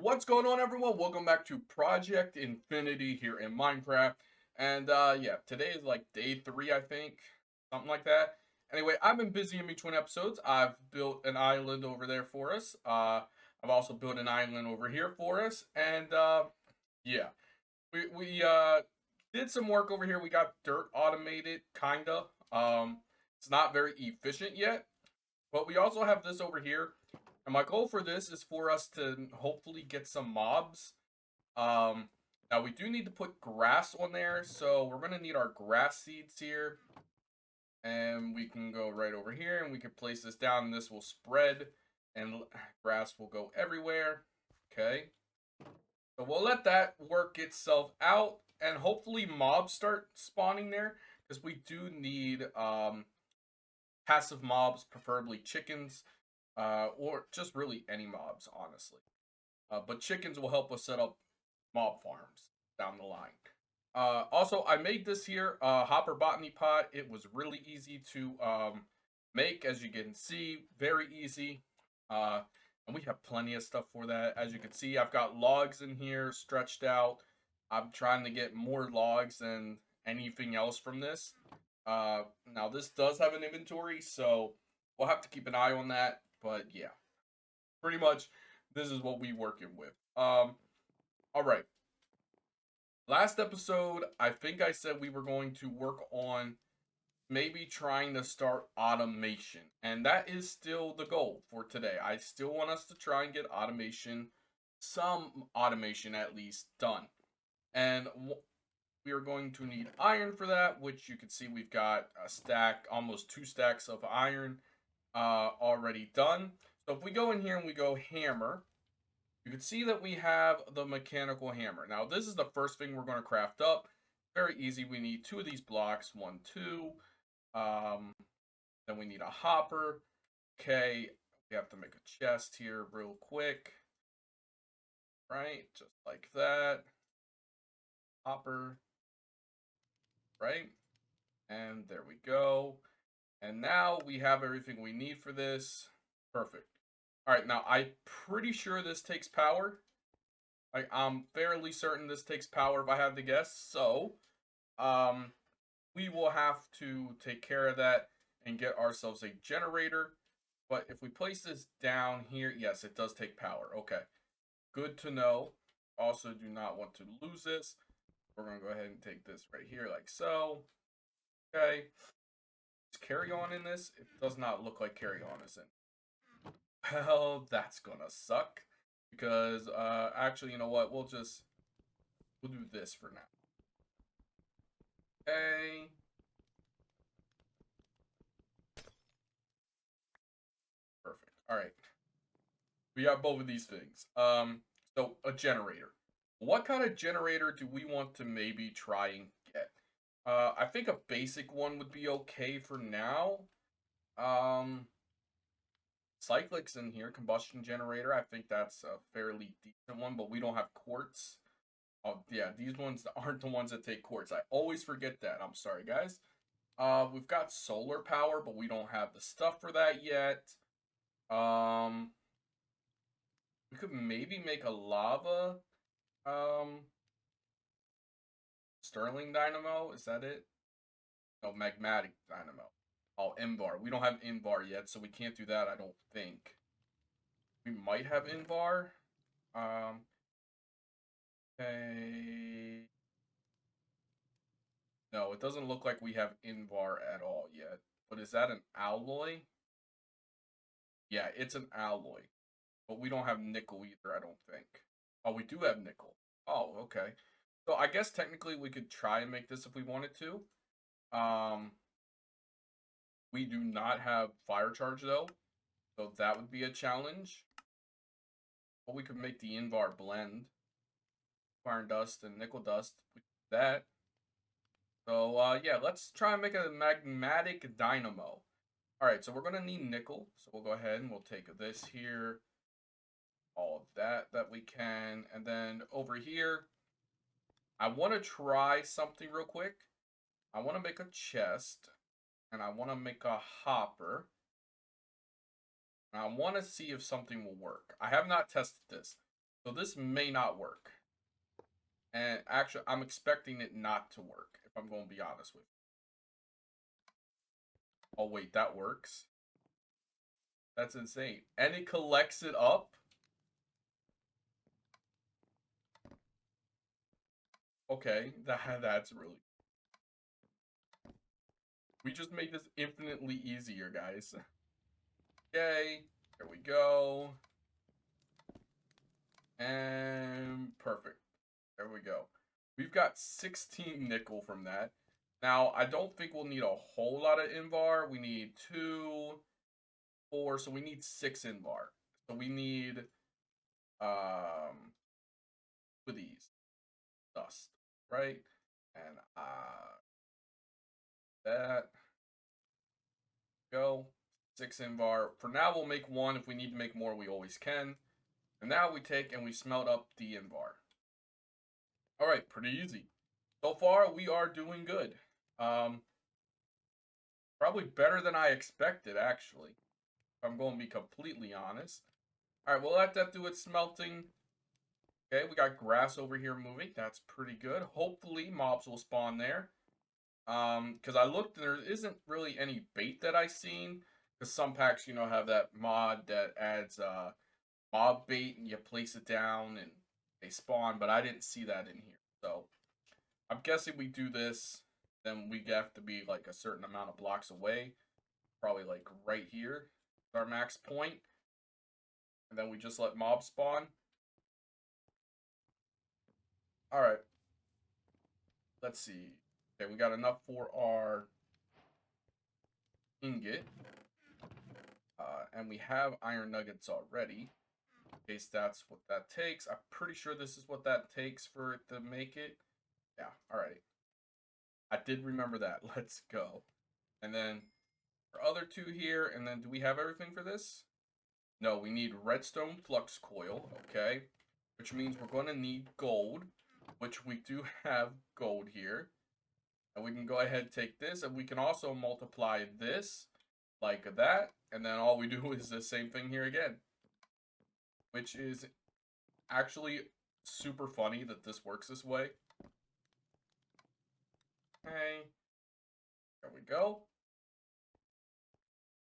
What's going on, everyone? Welcome back to Project Infinity here in Minecraft. And yeah, today is like day 3, I think, something like that. Anyway, I've been busy in between episodes. I've built an island over there for us. I've also built an island over here for us. And yeah, we did some work over here. We got dirt automated, kinda. It's not very efficient yet, but we also have this over here. And my goal for this is for us to hopefully get some mobs. Um, Now we do need to put grass on there, so we're gonna need our grass seeds here. And we can go right over here and we can place this down and this will spread and grass will go everywhere. Okay. So we'll let that work itself out and hopefully mobs start spawning there because we do need passive mobs, preferably chickens, or just really any mobs, honestly. But chickens will help us set up mob farms down the line. Also, I made this here hopper botany pot. It was really easy to make, as you can see, very easy. And we have plenty of stuff for that. As you can see, I've got logs in here stretched out. I'm trying to get more logs than anything else from this. Now this does have an inventory, so we'll have to keep an eye on that. But yeah, pretty much this is what we working with. All right. Last episode, I think I said we were going to work on maybe trying to start automation, and that is still the goal for today. I still want us to try and get automation, some automation at least, done. And we are going to need iron for that, which you can see we've got a stack, almost 2 stacks of iron already done. So if we go in here and we go hammer, you can see that we have the mechanical hammer. Now this is the first thing we're going to craft up. Very easy. We need 2 of these blocks, 1, 2. Then we need a hopper. Okay, we have to make a chest here real quick. Right, just like that. Hopper. Right, and there we go. And now we have everything we need for this. Perfect. All right, now I'm pretty sure this takes power. I'm fairly certain this takes power if I had to guess. So, we will have to take care of that and get ourselves a generator. But if we place this down here, yes, it does take power. Okay, good to know. Also, do not want to lose this. We're going to go ahead and take this right here like so. Okay. Is carry on in this? It does not look like carry on is in. Well, that's gonna suck. Because, actually, you know what? We'll do this for now. Okay. Perfect. All right. We got both of these things. So a generator. What kind of generator do we want to maybe try and get? I think a basic one would be okay for now. Cyclic's in here, combustion generator. I think that's a fairly decent one, but we don't have quartz. Oh, yeah, these ones aren't the ones that take quartz. I always forget that. I'm sorry, guys. We've got solar power, but we don't have the stuff for that yet. We could maybe make a lava, Sterling dynamo. Is that it? No, magmatic dynamo. Oh, Invar. We don't have Invar yet, so we can't do that, I don't think. We might have Invar. Okay. No, it doesn't look like we have Invar at all yet. But is that an alloy? Yeah, it's an alloy. But we don't have nickel either, I don't think. Oh, we do have nickel. Oh, okay. So I guess technically we could try and make this if we wanted to. We do not have fire charge though. So that would be a challenge. But we could make the Invar blend. Iron dust and nickel dust. We could do that. So, yeah, let's try and make a magmatic dynamo. Alright, so we're going to need nickel. So we'll go ahead and we'll take this here. All of that we can. And then over here, I want to try something real quick. I want to make a chest. And I want to make a hopper. And I want to see if something will work. I have not tested this. So this may not work. And actually, I'm expecting it not to work, if I'm going to be honest with you. Oh, wait, that works. That's insane. And it collects it up? Okay, that's really... We just made this infinitely easier, guys. Okay, there we go. And perfect. There we go. We've got 16 nickel from that. Now, I don't think we'll need a whole lot of Invar. We need 2, 4, so we need 6 Invar. So we need, two of these. Dust, right? And, that. Go. 6 Invar. For now, we'll make 1. If we need to make more, we always can. And now we take and we smelt up the Invar. Alright, pretty easy. So far, we are doing good. Probably better than I expected, actually. If I'm going to be completely honest. Alright, we'll let that do its smelting. Okay, we got grass over here moving. That's pretty good. Hopefully, mobs will spawn there. Because I looked and there isn't really any bait that I've seen. Because some packs, you know, have that mod that adds mob bait and you place it down and they spawn. But I didn't see that in here. So, I'm guessing we do this. Then we have to be like a certain amount of blocks away. Probably like right here. Our max point. And then we just let mobs spawn. Alright. Let's see. Okay, we got enough for our ingot. And we have iron nuggets already. In case that's what that takes. I'm pretty sure this is what that takes for it to make it. Yeah, alright. I did remember that. Let's go. And then our other 2 here. And then do we have everything for this? No, we need redstone flux coil. Okay. Which means we're going to need gold. Which we do have gold here. And we can go ahead and take this. And we can also multiply this like that. And then all we do is the same thing here again. Which is actually super funny that this works this way. Okay. There we go.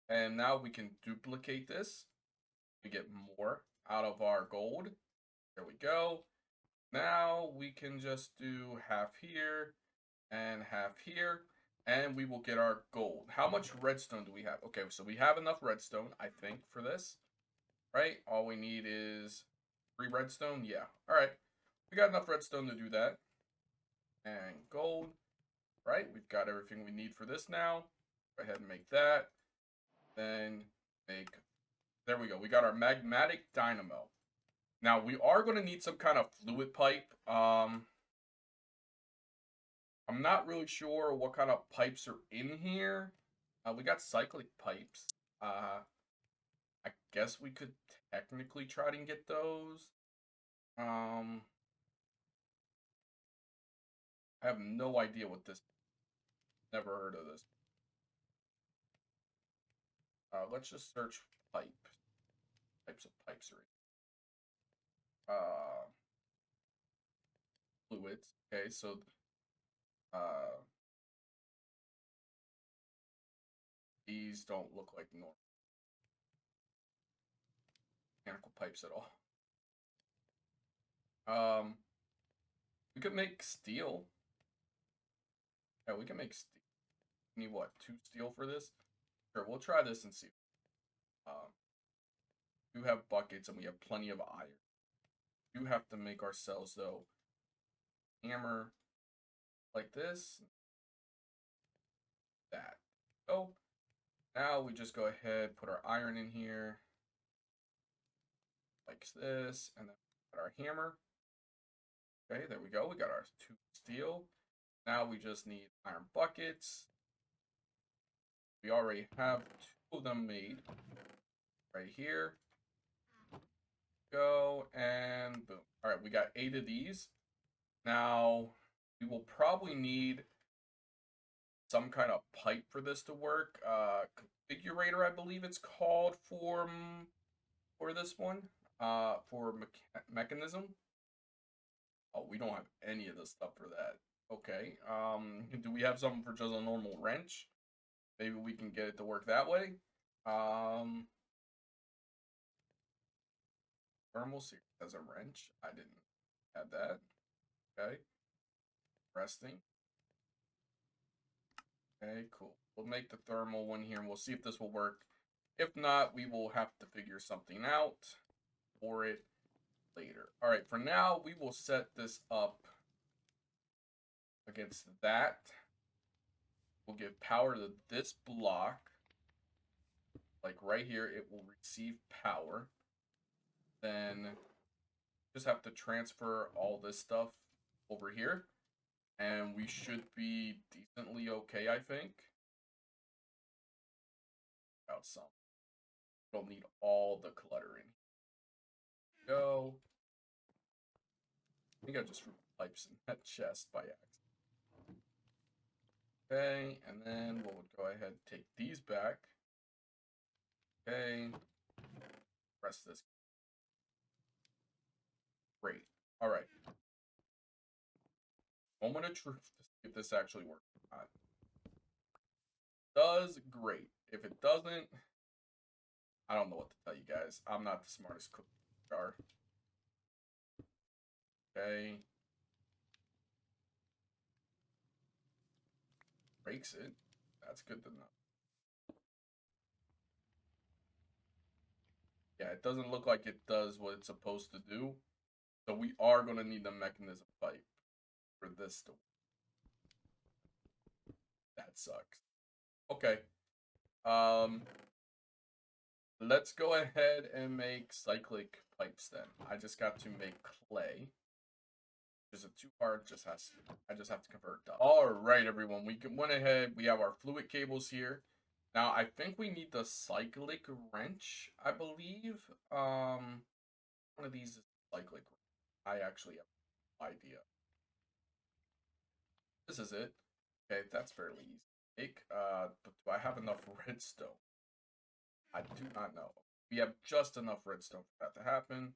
And now we can duplicate this. We get more out of our gold. There we go. Now we can just do half here and half here. And we will get our gold. How much redstone do we have? Okay, so we have enough redstone, I think, for this. Right? All we need is 3 redstone. Yeah. Alright. We got enough redstone to do that. And gold. Right? We've got everything we need for this now. Go ahead and make that. Then make... There we go. We got our magmatic dynamo. Now, we are going to need some kind of fluid pipe. I'm not really sure what kind of pipes are in here. We got cyclic pipes. I guess we could technically try to get those. I have no idea what this... Never heard of this. Let's just search pipe. Types of pipes are in. Fluids. Okay, so these don't look like normal mechanical pipes at all. We could make steel. Yeah, we can make steel. We need what, 2 steel for this? Sure, we'll try this and see. We do have buckets and we have plenty of iron. We do have to make ourselves, though, hammer like this. That. Oh, now we just go ahead, put our iron in here. Like this, and then put our hammer. Okay, there we go. We got our 2 steel. Now we just need iron buckets. We already have 2 of them made. Right here. Go, and boom. Alright, we got 8 of these. Now, we will probably need some kind of pipe for this to work. Configurator, I believe it's called for this one. for mechanism. Oh, we don't have any of the stuff for that. Okay. Do we have something for just a normal wrench? Maybe we can get it to work that way. Thermal series has a wrench. I didn't have that. Okay. Resting. Okay, cool. We'll make the thermal one here and we'll see if this will work. If not, we will have to figure something out for it later. All right, for now, we will set this up against that. We'll give power to this block. Like right here, it will receive power. Then just have to transfer all this stuff over here. And we should be decently okay, I think. About some. Don't need all the cluttering. Go. I think I just threw pipes in that chest by accident. Okay, and then we'll go ahead and take these back. Okay. Press this. Great. All right. Moment of truth to see if this actually works or not. Does great. If it doesn't, I don't know what to tell you guys. I'm not the smartest cook in the jar. Okay. Breaks it. That's good to know. Yeah, it doesn't look like it does what it's supposed to do. So we are going to need the mechanism pipe for this to work. That sucks. Okay. Let's go ahead and make cyclic pipes then. I just got to make clay. Is it too hard? I just have to convert to. All right, everyone. We went ahead. We have our fluid cables here. Now I think we need the cyclic wrench. I believe. One of these is cyclic. I actually have no idea. This is it. Okay, that's fairly easy to make. But do I have enough redstone? I do not know. We have just enough redstone for that to happen.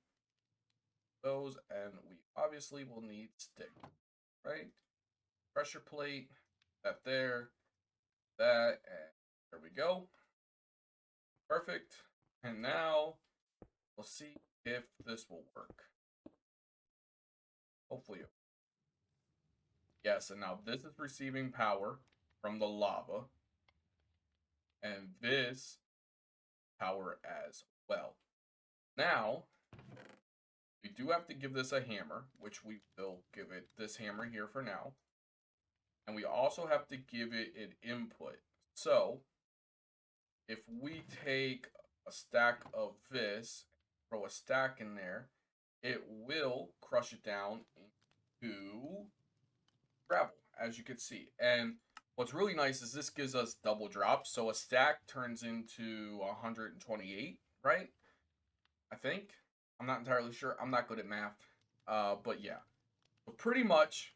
Those, and we obviously will need stick, right? Pressure plate, that there, that, and there we go. Perfect. And now we'll see if this will work. Hopefully. Yes, and now this is receiving power from the lava. And this power as well. Now, we do have to give this a hammer, which we will give it this hammer here for now. And we also have to give it an input. So, if we take a stack of this, throw a stack in there, it will crush it down into gravel, as you can see. And what's really nice is this gives us double drops. So a stack turns into 128, right? I think. I'm not entirely sure. I'm not good at math. But yeah. But pretty much,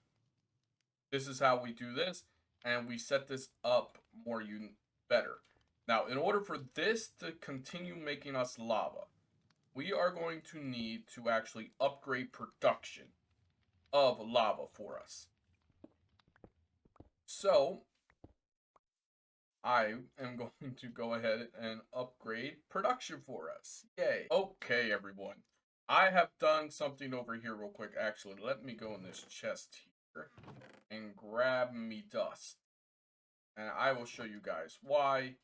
this is how we do this. And we set this up better. Now, in order for this to continue making us lava, we are going to need to actually upgrade production of lava for us. So, I am going to go ahead and upgrade production for us. Yay. Okay, everyone. I have done something over here real quick. Actually, let me go in this chest here and grab me dust. And I will show you guys why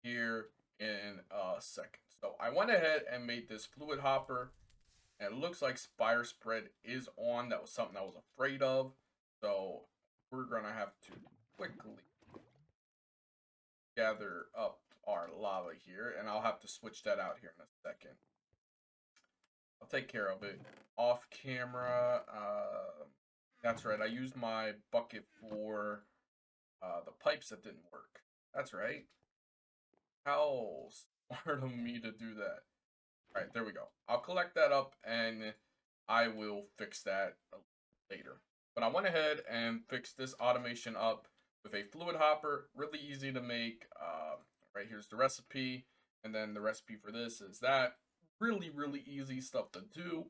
here in a second. So I went ahead and made this fluid hopper. And it looks like Spire Spread is on. That was something I was afraid of. So we're going to have to quickly gather up our lava here. And I'll have to switch that out here in a second. I'll take care of it off camera. That's right. I used my bucket for the pipes that didn't work. That's right. How smart of me to do that. All right, there we go. I'll collect that up and I will fix that later. But I went ahead and fixed this automation up with a fluid hopper. Really easy to make. Right here's the recipe. And then the recipe for this is that. really, really easy stuff to do.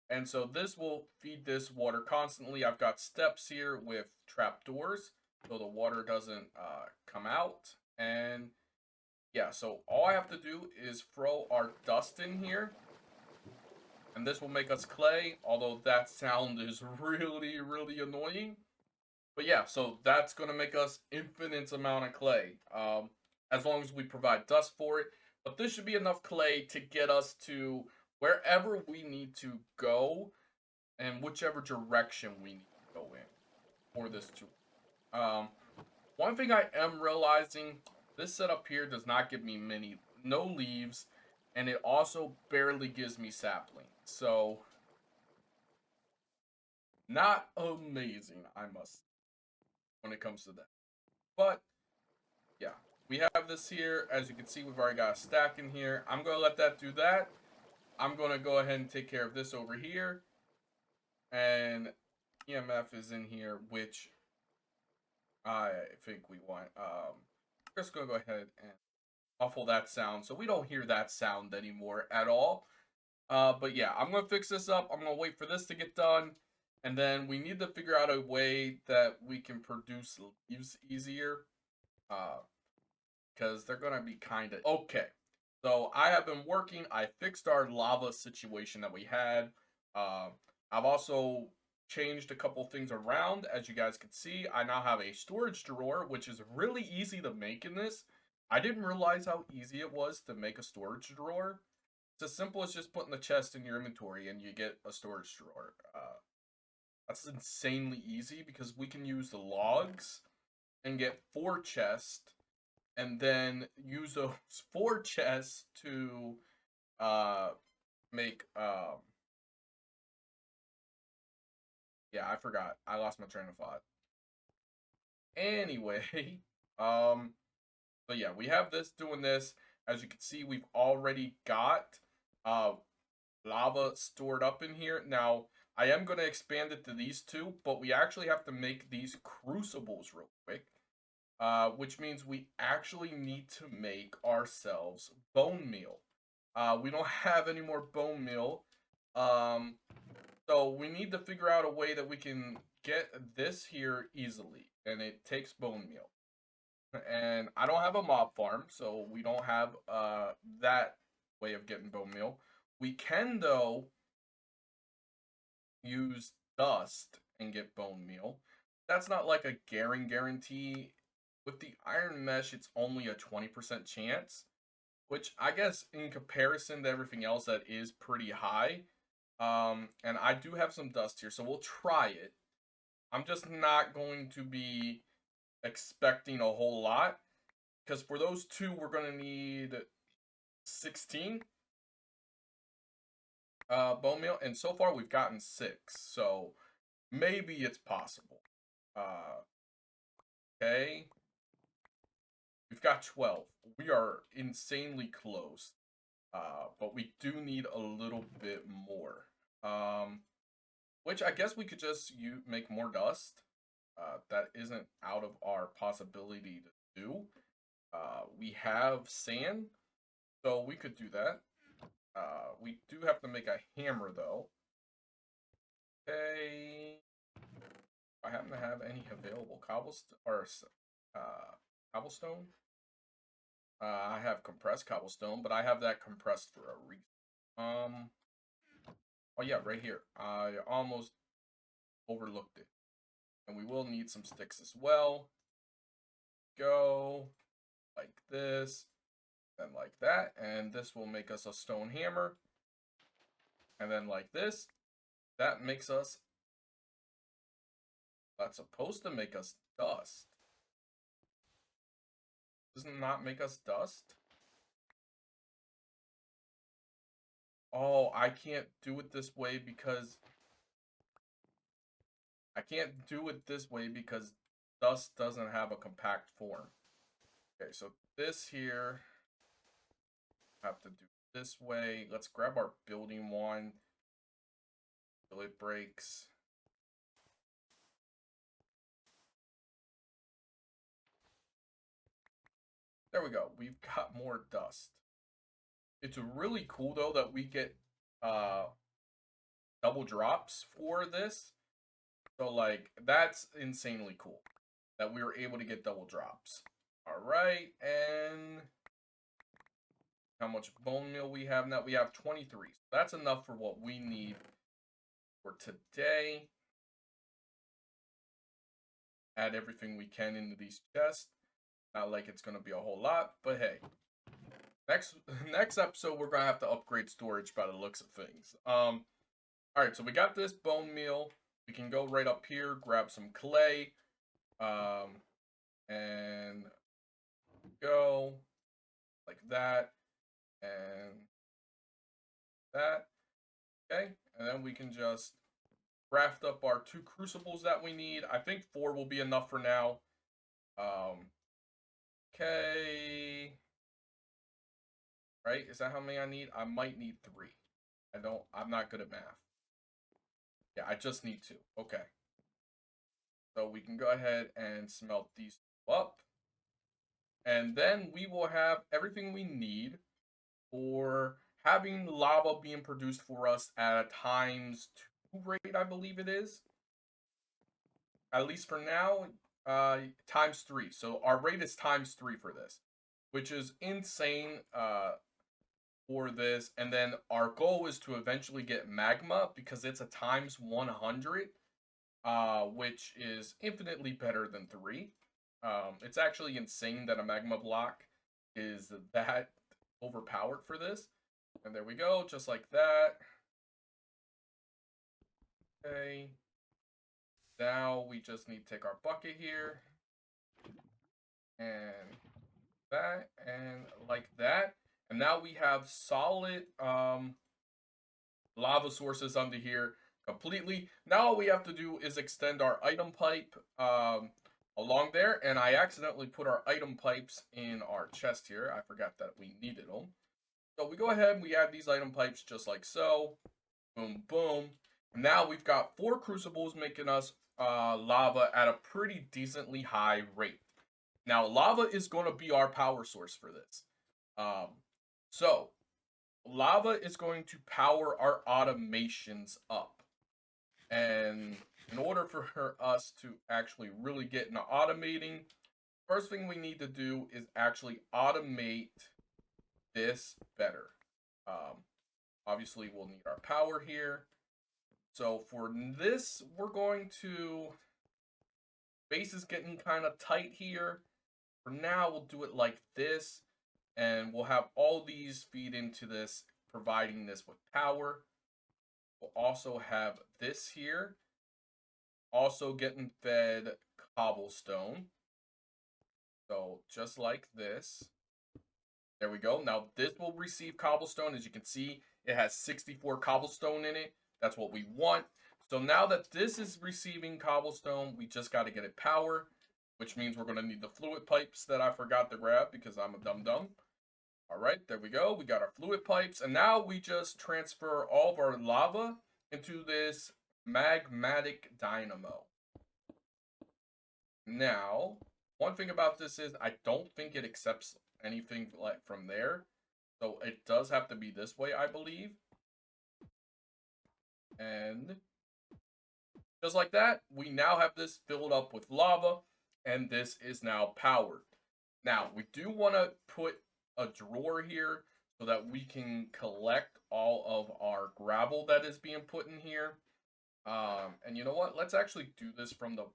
And so this will feed this water constantly. I've got steps here with trapdoors so the water doesn't come out. And yeah, so all I have to do is throw our dust in here. And this will make us clay, although that sound is really, really annoying. But yeah, so that's going to make us infinite amount of clay, as long as we provide dust for it. But this should be enough clay to get us to wherever we need to go and whichever direction we need to go in for this to. One thing I am realizing, this setup here does not give me no leaves, and it also barely gives me saplings. So, not amazing, I must, when it comes to that. But yeah, we have this here. As you can see, we've already got a stack in here. I'm going to let that do that. I'm going to go ahead and take care of this over here. And EMF is in here, which I think we want. We're just going to go ahead and muffle that sound so we don't hear that sound anymore at all. But yeah, I'm going to fix this up. I'm going to wait for this to get done. And then we need to figure out a way that we can produce leaves easier. Because they're going to be kind of... Okay, so I have been working. I fixed our lava situation that we had. I've also changed a couple things around. As you guys can see, I now have a storage drawer, which is really easy to make in this. I didn't realize how easy it was to make a storage drawer. It's as simple as just putting the chest in your inventory and you get a storage drawer. That's insanely easy because we can use the logs and get 4 chests and then use those 4 chests to make yeah, I forgot. I lost my train of thought. Anyway, so yeah, we have this doing this. As you can see, we've already got lava stored up in here. Now, I am going to expand it to these 2, but we actually have to make these crucibles real quick. Which means we actually need to make ourselves bone meal. We don't have any more bone meal. So we need to figure out a way that we can get this here easily. And it takes bone meal. And I don't have a mob farm, so we don't have that way of getting bone meal. We can, though, use dust and get bone meal. That's not like a guarantee. With the iron mesh, it's only a 20% chance, which I guess in comparison to everything else, that is pretty high. And I do have some dust here, so we'll try it. I'm just not going to be expecting a whole lot, because for those 2, we're going to need 16 bone meal, and so far we've gotten 6, so maybe it's possible. Okay. We've got 12. We are insanely close. But we do need a little bit more. Which I guess we could just make more dust. That isn't out of our possibility to do. We have sand, so we could do that. We do have to make a hammer, though. Okay. I happen to have any available cobblestone or cobblestone. I have compressed cobblestone, but I have that compressed for a reason. Oh yeah, right here. I almost overlooked it. And we will need some sticks as well. Go like this, and like that, and this will make us a stone hammer. And then like this, that makes us, that's supposed to make us dust. Does it not make us dust? Oh, I can't do it this way because dust doesn't have a compact form. Okay, so this here, I have to do this way. Let's grab our building one till it breaks. There we go. We've got more dust. It's really cool though that we get uh double drops for this. So like that's insanely cool that we were able to get double drops. All right, and how much bone meal we have now? We have 23. So that's enough for what we need for today. Add everything we can into these chests. Not like it's gonna be a whole lot, but hey. Next episode we're gonna have to upgrade storage by the looks of things. Alright, so we got this bone meal. We can go right up here, grab some clay. And go like that and that. Okay, and then we can just craft up our 2 crucibles that we need. I think 4 will be enough for now. Okay. Right? Is that how many I need? I might need 3. I'm not good at math. Yeah, I just need 2. Okay. So we can go ahead and smelt these up. And then we will have everything we need for having lava being produced for us at a times 2 rate, I believe it is. At least for now, times 3. So our rate is times 3 for this, which is insane for this. And then our goal is to eventually get magma because it's a times 100, which is infinitely better than 3. It's actually insane that a magma block is that overpowered for this. And there we go, just like that. Okay. Now we just need to take our bucket here. And that, and like that. And now we have solid lava sources under here completely. Now all we have to do is extend our item pipe along there. And I accidentally put our item pipes in our chest here. I forgot that we needed them. So we go ahead and we add these item pipes just like so. Boom, boom. Now we've got 4 crucibles making us lava at a pretty decently high rate. Now lava is going to be our power source for this. So lava is going to power our automations up. And in order for us to actually really get into automating, first thing we need to do is actually automate this better. Obviously, we'll need our power here. So for this, we're going to... Base is getting kind of tight here. For now, we'll do it like this. And we'll have all these feed into this, providing this with power. We'll also have this here. Also getting fed cobblestone. So just like this. There we go. Now this will receive cobblestone. As you can see, it has 64 cobblestone in it. That's what we want. So now that this is receiving cobblestone, we just got to get it power, which means we're going to need the fluid pipes that I forgot to grab because I'm a dum-dum. All right, there we go. We got our fluid pipes. And now we just transfer all of our lava into this magmatic dynamo. Now, one thing about this is I don't think it accepts anything like from there. So it does have to be this way, I believe. And just like that, we now have this filled up with lava, and this is now powered. Now, we do want to put a drawer here so that we can collect all of our gravel that is being put in here. And you know what? Let's actually do this from the...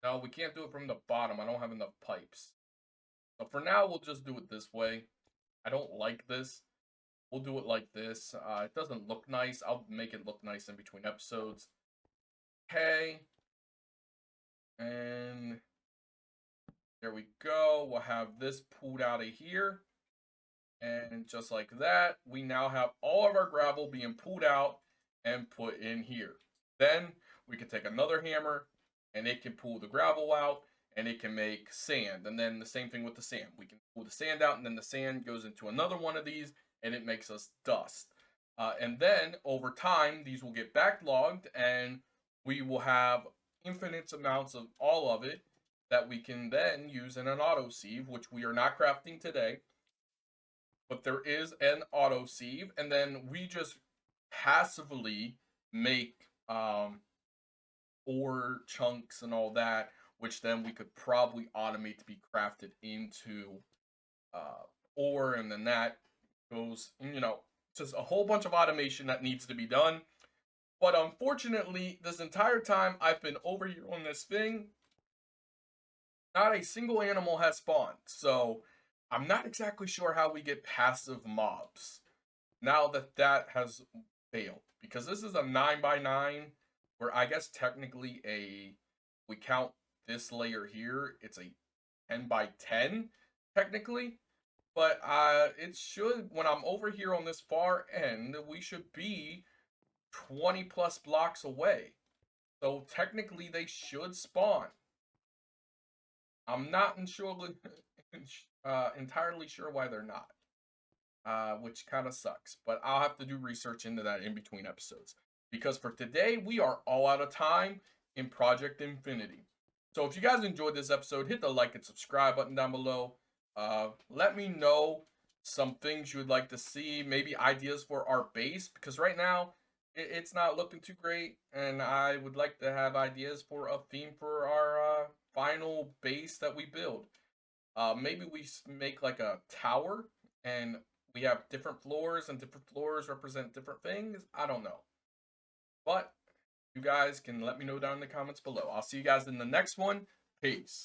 No, we can't do it from the bottom. I don't have enough pipes. So for now, we'll just do it this way. I don't like this. We'll do it like this. It doesn't look nice. I'll make it look nice in between episodes. Okay. And there we go. We'll have this pulled out of here. And just like that, we now have all of our gravel being pulled out and put in here. Then we can take another hammer and it can pull the gravel out and it can make sand. And then the same thing with the sand. We can pull the sand out and then the sand goes into another one of these and it makes us dust. And then over time, these will get backlogged and we will have infinite amounts of all of it that we can then use in an auto sieve, which we are not crafting today. but there is an auto save, and then we just passively make ore chunks and all that, which then we could probably automate to be crafted into uh, ore, and then that goes, just a whole bunch of automation that needs to be done. But unfortunately, this entire time I've been over here on this thing, not a single animal has spawned. So I'm not exactly sure how we get passive mobs now that that has failed. Because this is a 9x9, where I guess technically we count this layer here, it's a 10x10, technically. But it should, when I'm over here on this far end, we should be 20 plus blocks away. So technically they should spawn. I'm not entirely sure why they're not, which kind of sucks. But I'll have to do research into that in between episodes. Because for today, we are all out of time in Project Infinity. So if you guys enjoyed this episode, hit the like and subscribe button down below. Let me know some things you would like to see, maybe ideas for our base, because right now it's not looking too great, and I would like to have ideas for a theme for our final base that we build. Maybe we make like a tower, and we have different floors, and different floors represent different things. I don't know. But you guys can let me know down in the comments below. I'll see you guys in the next one. Peace.